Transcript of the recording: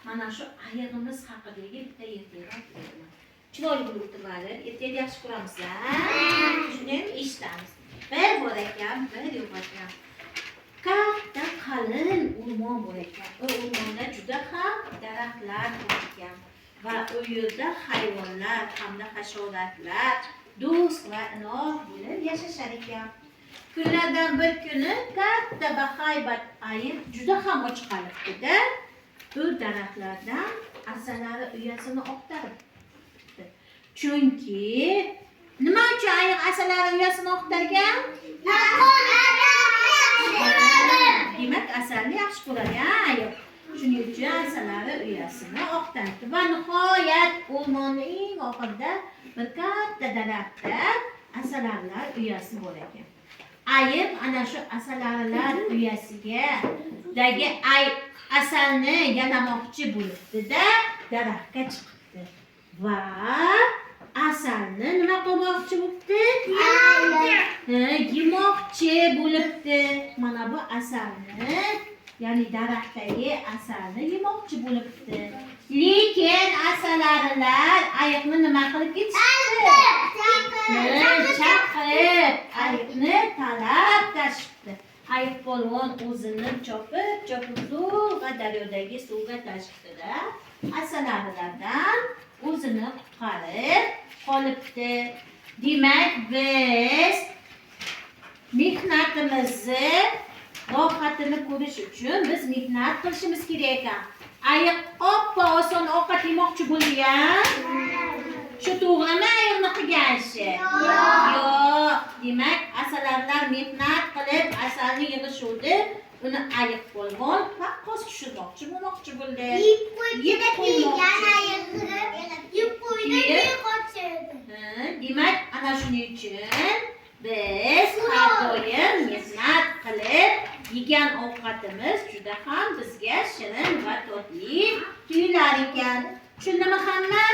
mana shu ayog'imiz haqidagi bitta ertaklar beraman. Chiroyli bo'libdi bari. Ertak yaxshi ko'ramizlar. Shunday eshitamiz. Bir bor ekan, bir yo'q ekan. Katta qalin o'rmon bor ekan. O o'rmonda juda ham daraxtlar bor ekan. Va u yerda hayvonlar hamda hasharotlar do'st va inoq bo'lib yashashar ekan. Kunlardan bir kuni katta bahaybat ayiq juda ham och qolibdi-da. Bu daraxtlardan asalari uyasini oqtaribdi. Chunki nima uchun ayiq asalari uyasini oqtargan? Demak, asalni yaxshi ko'radi ayiq. Shuning uchun asalari uyasini oqtardi va nihoyat o'rmonning eng oxirida bir katta daraxtda asalarilar uyasi bor ekan. Ayiq ana shu asalarilar uyasiga dagi asalni yalamoqchi bo'libdi-da, daraxtga chiqibdi. Va asalni nima qilmoqchi bo'libdi? Yemoqchi bo'libdi. Mana bu asalni, ya'ni daraxtdagi asalni yemoqchi bo'libdi. Lekin asalarilar ayiqni nima qilib ketishdi? Chaqirib, ayiqni talab tashibdi. Ayiq polvon o'zini chopib zo'rg'a daryodagi suvga tashibdi-da, asalarilardan o'zini qutqarib qolibdi. Demak, biz mehnatimizni rohatini ko'rish uchun biz mehnat qilishimiz kerak ekan. Ayiq oppa oson ovqat yemoqchi bo'ldi-ya. Shu to'g'rimi ayiqni qilgan ishi? Yo'q. Demak, asalarilar mehnat qilib asalni yig'ishuvdi. Uni ayiq polvon paqqos tushirmoqchi bo'ldi. Yeb qo'ymoqchi. Demak, ana shuning uchun biz har doim mehnat qilib yegan ovqatimiz juda ham bizga shirin va totli tuyular ekan. Tushundimi hamma?